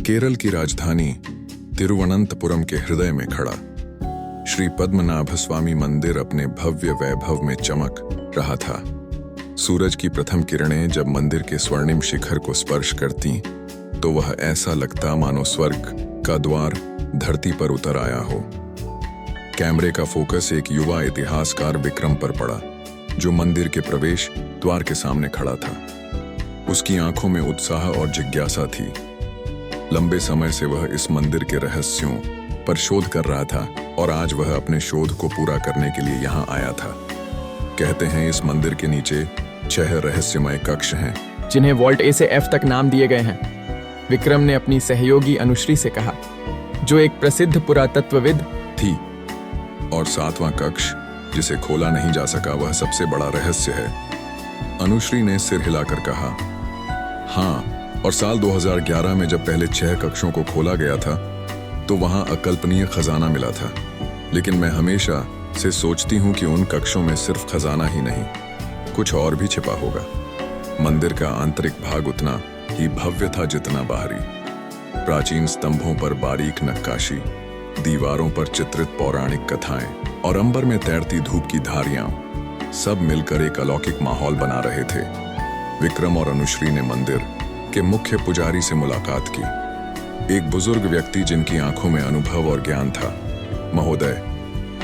केरल की राजधानी तिरुवनंतपुरम के हृदय में खड़ा श्री पद्मनाभ स्वामी मंदिर अपने भव्य वैभव में चमक रहा था। सूरज की प्रथम किरणें जब मंदिर के स्वर्णिम शिखर को स्पर्श करती तो वह ऐसा लगता मानो स्वर्ग का द्वार धरती पर उतर आया हो। कैमरे का फोकस एक युवा इतिहासकार विक्रम पर पड़ा, जो मंदिर के प्रवेश द्वार के सामने खड़ा था। उसकी आंखों में उत्साह और जिज्ञासा थी। लंबे समय से वह इस मंदिर के रहस्यों पर शोध कर रहा था और आज वह अपने शोध को पूरा करने के लिए यहाँ आया था। कहते हैं इस मंदिर के नीचे 6 रहस्यमय कक्ष हैं, जिन्हें वॉल्ट ए से एफ तक नाम दिए गए हैं। विक्रम ने अपनी सहयोगी अनुश्री से कहा, जो एक प्रसिद्ध पुरातत्वविद थी। और 7वां कक्ष, जिसे खोला नहीं जा सका, वह सबसे बड़ा रहस्य है। अनुश्री ने सिर हिलाकर कहा, हाँ। और साल 2011 में जब पहले 6 कक्षों को खोला गया था तो वहां अकल्पनीय खजाना मिला था। लेकिन मैं हमेशा से सोचती हूं कि उन कक्षों में सिर्फ खजाना ही नहीं, कुछ और भी छिपा होगा। मंदिर का आंतरिक भाग उतना ही भव्य था जितना बाहरी। प्राचीन स्तंभों पर बारीक नक्काशी, दीवारों पर चित्रित पौराणिक कथाएं और अंबर में तैरती धूप की धारियां सब मिलकर एक अलौकिक माहौल बना रहे थे। विक्रम और अनुश्री ने मंदिर के मुख्य पुजारी से मुलाकात की, एक बुजुर्ग व्यक्ति जिनकी आंखों में अनुभव और ज्ञान था। महोदय,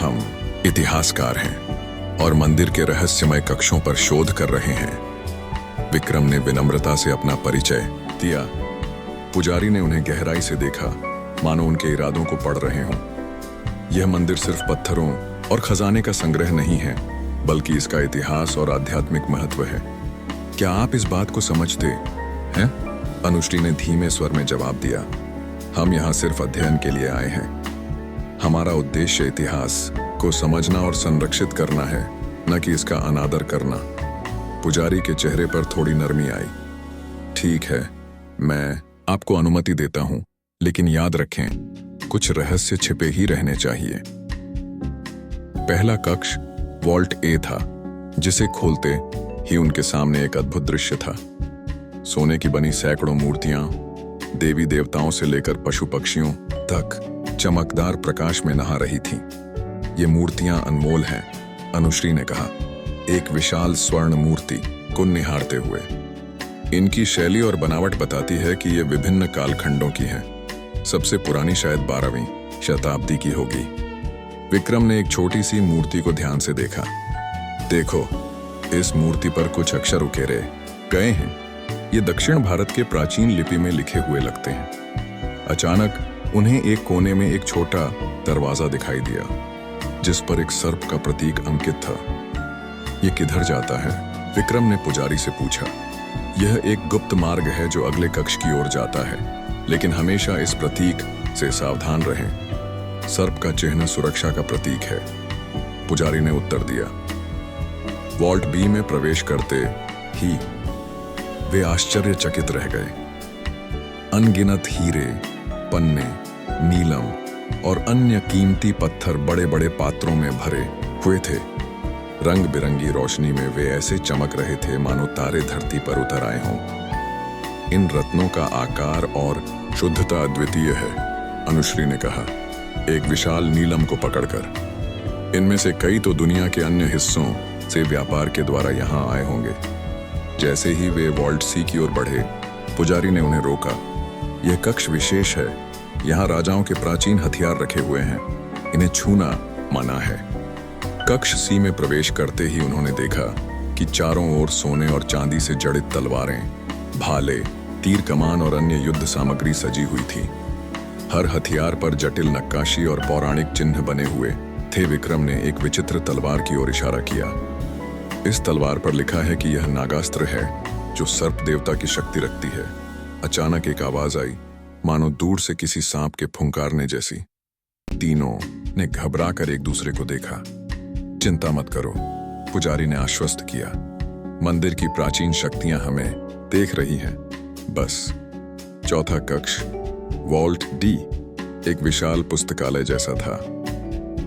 हम इतिहासकार हैं और मंदिर के रहस्यमय कक्षों पर शोध कर रहे हैं। विक्रम ने विनम्रता से अपना परिचय दिया। पुजारी ने उन्हें गहराई से देखा, मानो उनके इरादों को पढ़ रहे हों। यह मंदिर सिर्फ पत्थरों और खजाने का संग्रह नहीं है, बल्कि इसका इतिहास और आध्यात्मिक महत्व है। क्या आप इस बात को समझते हैं? अनुश्री ने धीमे स्वर में जवाब दिया, हम यहाँ सिर्फ अध्ययन के लिए आए हैं। हमारा उद्देश्य इतिहास को समझना और संरक्षित करना है, न कि इसका अनादर करना। पुजारी के चेहरे पर थोड़ी नरमी आई। ठीक है, मैं आपको अनुमति देता हूं, लेकिन याद रखें, कुछ रहस्य छिपे ही रहने चाहिए। पहला कक्ष वॉल्ट ए था, जिसे खोलते ही उनके सामने एक अद्भुत दृश्य था। सोने की बनी सैकड़ों मूर्तियां, देवी देवताओं से लेकर पशु पक्षियों तक चमकदार प्रकाश में नहा रही थीं। ये मूर्तियां अनमोल हैं, अनुश्री ने कहा, एक विशाल स्वर्ण मूर्ति को निहारते हुए। इनकी शैली और बनावट बताती है कि ये विभिन्न कालखंडों की हैं। सबसे पुरानी शायद 12वीं शताब्दी की होगी। विक्रम ने एक छोटी सी मूर्ति को ध्यान से देखा। देखो, इस मूर्ति पर कुछ अक्षर उकेरे गए हैं। ये दक्षिण भारत के प्राचीन लिपि में लिखे हुए लगते हैं। अचानक उन्हें एक कोने में एक छोटा दरवाजा दिखाई दिया, जिस पर एक सर्प का प्रतीक अंकित था। ये किधर जाता है? विक्रम ने पुजारी से पूछा। यह एक गुप्त मार्ग है जो अगले कक्ष की ओर जाता है, लेकिन हमेशा इस प्रतीक से सावधान रहें। सर्प का चिन्ह सुरक्षा का प्रतीक है, पुजारी ने उत्तर दिया। वॉल्ट बी में प्रवेश करते ही वे आश्चर्यचकित रह गए। अनगिनत हीरे, पन्ने, नीलम और अन्य कीमती पत्थर बड़े बड़े पात्रों में भरे हुए थे। रंग बिरंगी रोशनी में वे ऐसे चमक रहे थे मानो तारे धरती पर उतर आए हों। इन रत्नों का आकार और शुद्धता अद्वितीय है, अनुश्री ने कहा, एक विशाल नीलम को पकड़कर। इनमें से कई तो दुनिया के अन्य हिस्सों से व्यापार के द्वारा यहाँ आए होंगे। जैसे ही वे वॉल्ट सी की ओर बढ़े, पुजारी ने उन्हें रोका। यह कक्ष विशेष है, यहाँ राजाओं के प्राचीन हथियार रखे हुए हैं, इन्हें छूना मना है। कक्ष सी में प्रवेश करते ही उन्होंने देखा कि चारों ओर सोने और चांदी से जड़ित तलवारें, भाले, तीर कमान और अन्य युद्ध सामग्री सजी हुई थी। हर हथियार पर जटिल नक्काशी और पौराणिक चिन्ह बने हुए थे। विक्रम ने एक विचित्र तलवार की ओर इशारा किया। इस तलवार पर लिखा है कि यह नागास्त्र है, जो सर्प देवता की शक्ति रखती है। अचानक एक आवाज आई, मानो दूर से किसी सांप के फुंकारने जैसी। तीनों ने घबरा कर एक दूसरे को देखा। चिंता मत करो, पुजारी ने आश्वस्त किया। मंदिर की प्राचीन शक्तियां हमें देख रही हैं, बस। चौथा कक्ष वॉल्ट डी एक विशाल पुस्तकालय जैसा था।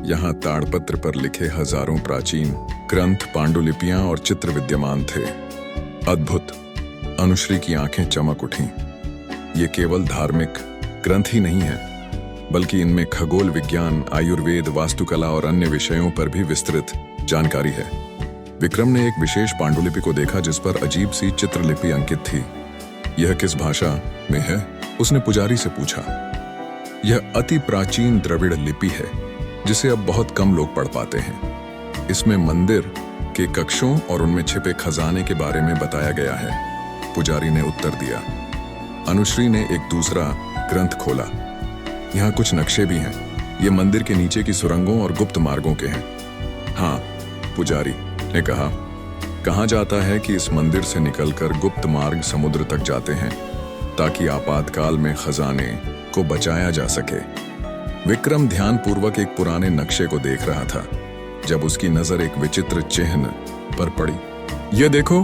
यहाँ ताड़पत्र पर लिखे हजारों प्राचीन ग्रंथ, पांडुलिपियां और चित्र विद्यमान थे। अद्भुत। अनुश्री की आंखें चमक उठीं। ये केवल धार्मिक ग्रंथ ही नहीं है, बल्कि इनमें खगोल विज्ञान, आयुर्वेद, वास्तुकला और अन्य विषयों पर भी विस्तृत जानकारी है। विक्रम ने एक विशेष पांडुलिपि को देखा जिस पर अजीब सी चित्रलिपि अंकित थी। यह किस भाषा में है? उसने पुजारी से पूछा। यह अति प्राचीन द्रविड़ लिपि है जिसे अब बहुत कम लोग पढ़ पाते हैं। इसमें मंदिर के कक्षों और उनमें छिपे खजाने के बारे में बताया गया है, पुजारी ने उत्तर दिया। अनुश्री ने एक दूसरा ग्रंथ खोला। यहाँ कुछ नक्शे भी हैं। ये मंदिर के नीचे की सुरंगों और गुप्त मार्गों के हैं। हाँ, पुजारी ने कहा। कहा जाता है कि इस मंदिर से निकलकर गुप्त मार्ग समुद्र तक जाते हैं ताकि आपातकाल में खजाने को बचाया जा सके। विक्रम ध्यानपूर्वक एक पुराने नक्शे को देख रहा था जब उसकी नजर एक विचित्र चिन्ह पर पड़ी। यह देखो,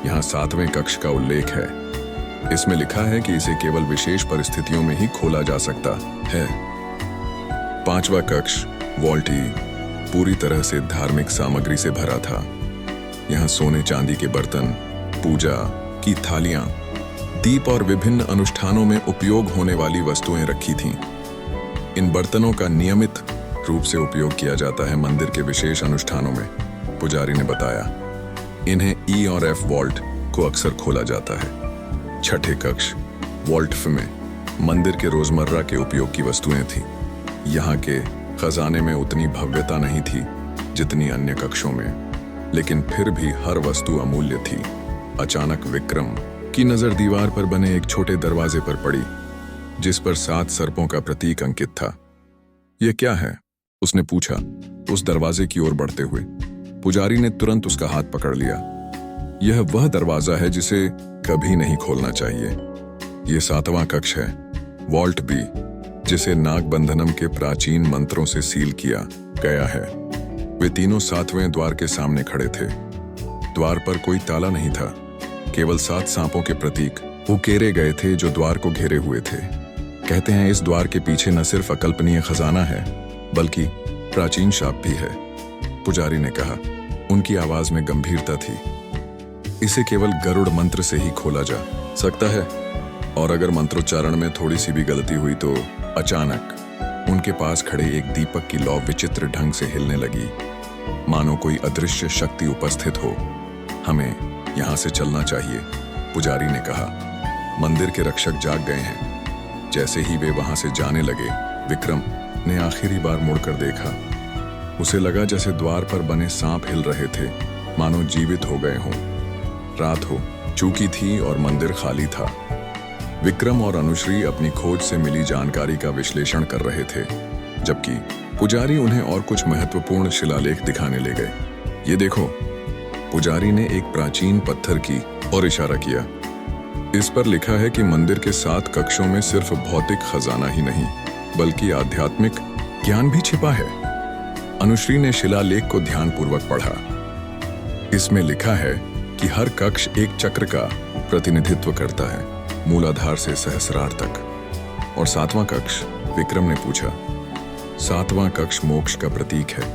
यहाँ 7वें कक्ष का उल्लेख है। इसमें लिखा है कि इसे केवल विशेष परिस्थितियों में ही खोला जा सकता है। 5वां कक्ष वॉल्टी पूरी तरह से धार्मिक सामग्री से भरा था। यहाँ सोने चांदी के बर्तन, पूजा की थालियां, दीप और विभिन्न अनुष्ठानों में उपयोग होने वाली वस्तुएं रखी थीं। इन बर्तनों का नियमित रूप से उपयोग किया जाता है मंदिर के विशेष अनुष्ठानों में, पुजारी ने बताया। इन्हें ई और एफ वॉल्ट को अक्सर खोला जाता है। 6ठे कक्ष वॉल्ट में मंदिर के रोजमर्रा के उपयोग की वस्तुएं थीं। यहाँ के खजाने में उतनी भव्यता नहीं थी जितनी अन्य कक्षों में, लेकिन फिर भी हर वस्तु अमूल्य थी। अचानक विक्रम की नजर दीवार पर बने एक छोटे दरवाजे पर पड़ी जिस पर 7 सर्पों का प्रतीक अंकित था। यह क्या है? उसने पूछा उस दरवाजे की ओर बढ़ते हुए। पुजारी ने तुरंत उसका हाथ पकड़ लिया। यह वह दरवाजा है जिसे कभी नहीं खोलना चाहिए। यह 7वां कक्ष है, वॉल्ट बी, जिसे नागबंधनम के प्राचीन मंत्रों से सील किया गया है। वे तीनों 7वें द्वार के सामने खड़े थे। द्वार पर कोई ताला नहीं था, केवल 7 सांपों के प्रतीक उकेरे गए थे जो द्वार को घेरे हुए थे। कहते हैं इस द्वार के पीछे न सिर्फ अकल्पनीय खजाना है बल्कि प्राचीन शाप भी है, पुजारी ने कहा। उनकी आवाज में गंभीरता थी। इसे केवल गरुड़ मंत्र से ही खोला जा सकता है, और अगर मंत्रोच्चारण में थोड़ी सी भी गलती हुई तो। अचानक उनके पास खड़े एक दीपक की लौ विचित्र ढंग से हिलने लगी, मानो कोई अदृश्य शक्ति उपस्थित हो। हमें यहां से चलना चाहिए, पुजारी ने कहा। मंदिर के रक्षक जाग गए हैं। जैसे ही वे वहां से जाने लगे, विक्रम ने आखिरी बार मुड़कर देखा। उसे लगा जैसे द्वार पर बने सांप हिल रहे थे, मानो जीवित हो गए हों। रात हो चुकी थी और मंदिर खाली था। विक्रम और अनुश्री अपनी खोज से मिली जानकारी का विश्लेषण कर रहे थे, जबकि पुजारी उन्हें और कुछ महत्वपूर्ण शिलालेख दिखाने ले गए। ये देखो, पुजारी ने एक प्राचीन पत्थर की ओर इशारा किया। इस पर लिखा है कि मंदिर के 7 कक्षों में सिर्फ भौतिक खजाना ही नहीं बल्कि आध्यात्मिक ज्ञान भी छिपा है। अनुश्री ने शिलालेख को ध्यानपूर्वक पढ़ा। इसमें लिखा है कि हर कक्ष एक चक्र का प्रतिनिधित्व करता है, मूलाधार से सहस्रार तक। और 7वां कक्ष? विक्रम ने पूछा। 7वां कक्ष मोक्ष का प्रतीक है,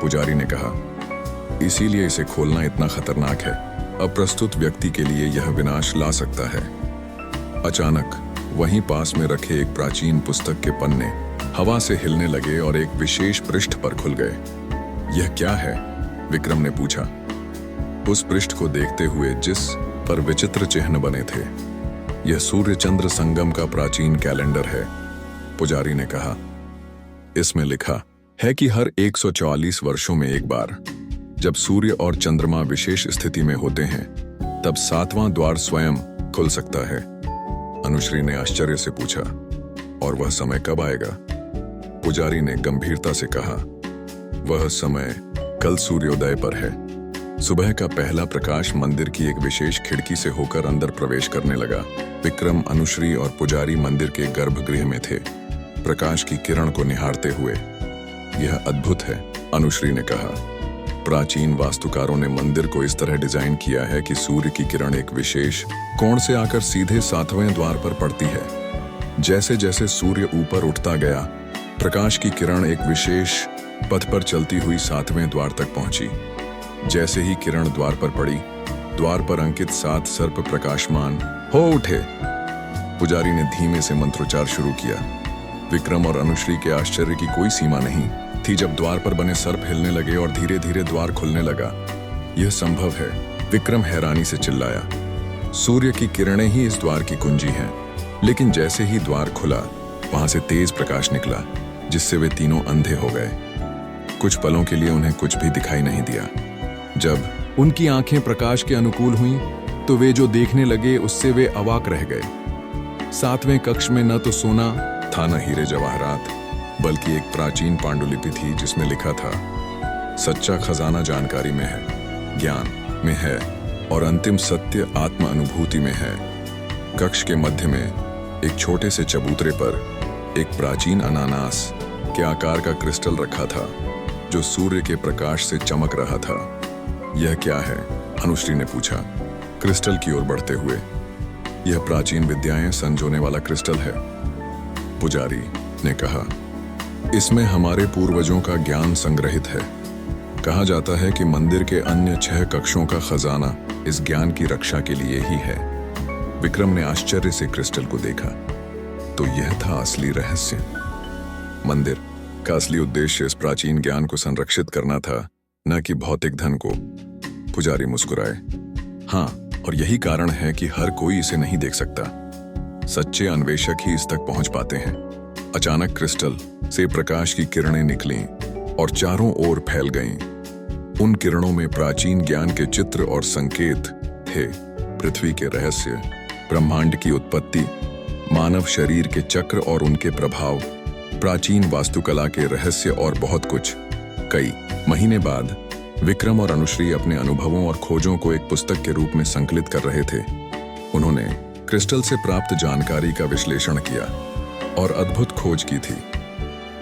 पुजारी ने कहा। इसीलिए इसे खोलना इतना खतरनाक है। अप्रस्तुत व्यक्ति के लिए यह विनाश ला सकता है। अचानक वहीं पास में रखे एक प्राचीन पुस्तक के पन्ने हवा से हिलने लगे और एक विशेष पृष्ठ पर खुल गए। यह क्या है? विक्रम ने पूछा, उस पृष्ठ को देखते हुए जिस पर विचित्र चिन्ह बने थे। यह सूर्य चंद्र संगम का प्राचीन कैलेंडर है, पुजारी ने कहा। इसमें लिखा है कि हर 144 वर्षों में एक बार जब सूर्य और चंद्रमा विशेष स्थिति में होते हैं तब 7वां द्वार स्वयं खुल सकता है। अनुश्री ने आश्चर्य से पूछा, और वह समय कब आएगा? पुजारी ने गंभीरता से कहा, वह समय कल सूर्योदय पर है। सुबह का पहला प्रकाश मंदिर की एक विशेष खिड़की से होकर अंदर प्रवेश करने लगा। विक्रम, अनुश्री और पुजारी मंदिर के गर्भगृह में थे, प्रकाश की किरण को निहारते हुए। यह अद्भुत है, अनुश्री ने कहा। प्राचीन वास्तुकारों ने मंदिर को इस तरह डिजाइन किया है कि सूर्य की किरण एक विशेष कोण से आकर सीधे 7वें द्वार पर पड़ती है। जैसे जैसे सूर्य ऊपर उठता गया, प्रकाश की किरण एक विशेष पथ पर चलती हुई 7वें द्वार तक पहुंची। जैसे ही किरण द्वार पर पड़ी, द्वार पर अंकित 7 सर्प प्रकाशमान हो उठे। पुजारी ने धीमे से मंत्रोच्चार शुरू किया। विक्रम और अनुश्री के आश्चर्य की कोई सीमा नहीं थी जब द्वार पर बने सर्प हिलने लगे और धीरे धीरे द्वार खुलने लगा। यह संभव है, विक्रम हैरानी से चिल्लाया। सूर्य की किरणें ही इस द्वार की कुंजी हैं। लेकिन जैसे ही द्वार खुला, वहां से तेज प्रकाश निकला, जिससे वे तीनों अंधे हो गए। कुछ पलों के लिए उन्हें कुछ भी दिखाई नहीं दिया। जब उनकी आंखें प्रकाश के अनुकूल हुईं, तो वे जो देखने लगे उससे वे अवाक रह गए। 7वें कक्ष में न तो सोना था न हीरे जवाहरात, बल्कि एक प्राचीन पांडुलिपि थी जिसमें लिखा था, सच्चा खजाना जानकारी में है, ज्ञान में है और अंतिम सत्य आत्म अनुभूति में है। कक्ष के मध्य में एक छोटे से चबूतरे पर एक प्राचीन अनानास के आकार का क्रिस्टल रखा था, जो सूर्य के प्रकाश से चमक रहा था। यह क्या है? अनुश्री ने पूछा, क्रिस्टल की ओर बढ़ते हुए। यह प्राचीन विद्याएं संजोने वाला क्रिस्टल है, पुजारी ने कहा। इसमें हमारे पूर्वजों का ज्ञान संग्रहित है। कहा जाता है कि मंदिर के अन्य 6 कक्षों का खजाना इस ज्ञान की रक्षा के लिए ही है। विक्रम ने आश्चर्य से क्रिस्टल को देखा। तो यह था असली रहस्य। मंदिर का असली उद्देश्य इस प्राचीन ज्ञान को संरक्षित करना था, न कि भौतिक धन को। पुजारी मुस्कुराए। हाँ, और यही कारण है कि हर कोई इसे नहीं देख सकता। सच्चे अन्वेषक ही इस तक पहुंच पाते हैं। अचानक क्रिस्टल से प्रकाश की किरणें निकलीं और चारों ओर फैल गईं। उन किरणों में प्राचीन ज्ञान के चित्र और संकेत थे। पृथ्वी के रहस्य, ब्रह्मांड की उत्पत्ति, मानव शरीर के चक्र और उनके प्रभाव, प्राचीन वास्तुकला के रहस्य और बहुत कुछ। कई महीने बाद विक्रम और अनुश्री अपने अनुभवों और खोजों को एक पुस्तक के रूप में संकलित कर रहे थे। उन्होंने क्रिस्टल से प्राप्त जानकारी का विश्लेषण किया और अद्भुत खोज की थी,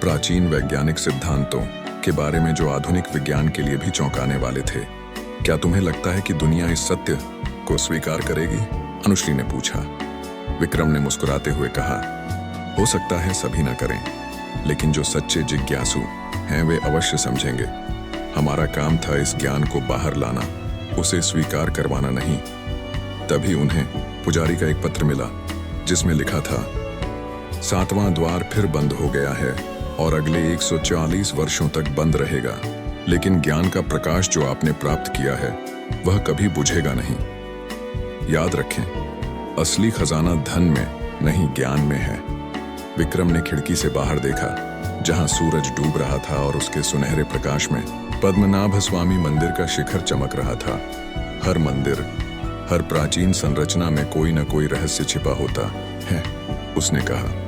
प्राचीन वैज्ञानिक सिद्धांतों के बारे में जो आधुनिक विज्ञान के लिए भी चौंकाने वाले थे। क्या तुम्हें लगता है कि दुनिया इस सत्य को स्वीकार करेगी? अनुश्री ने पूछा। विक्रम ने मुस्कुराते हुए कहा, हो सकता है सभी न करें, लेकिन जो सच्चे जिज्ञासु हैं वे अवश्य समझेंगे। हमारा काम था इस ज्ञान को बाहर लाना, उसे स्वीकार करवाना नहीं। तभी उन्हें पुजारी का एक पत्र मिला, जिसमें लिखा था, 7वां द्वार फिर बंद हो गया है और अगले 140 वर्षों तक बंद रहेगा। लेकिन ज्ञान का प्रकाश जो आपने प्राप्त किया है, वह कभी बुझेगा नहीं। याद रखें, असली खजाना धन में नहीं, ज्ञान में है। विक्रम ने खिड़की से बाहर देखा, जहां सूरज डूब रहा था और उसके सुनहरे प्रकाश में पद्मनाभ स्वामी मंदिर का शिखर चमक रहा था। हर मंदिर, हर प्राचीन संरचना में कोई न कोई रहस्य छिपा होता है, उसने कहा।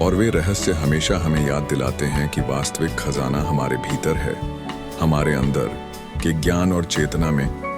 और वे रहस्य हमेशा हमें याद दिलाते हैं कि वास्तविक खजाना हमारे भीतर है, हमारे अंदर के ज्ञान और चेतना में।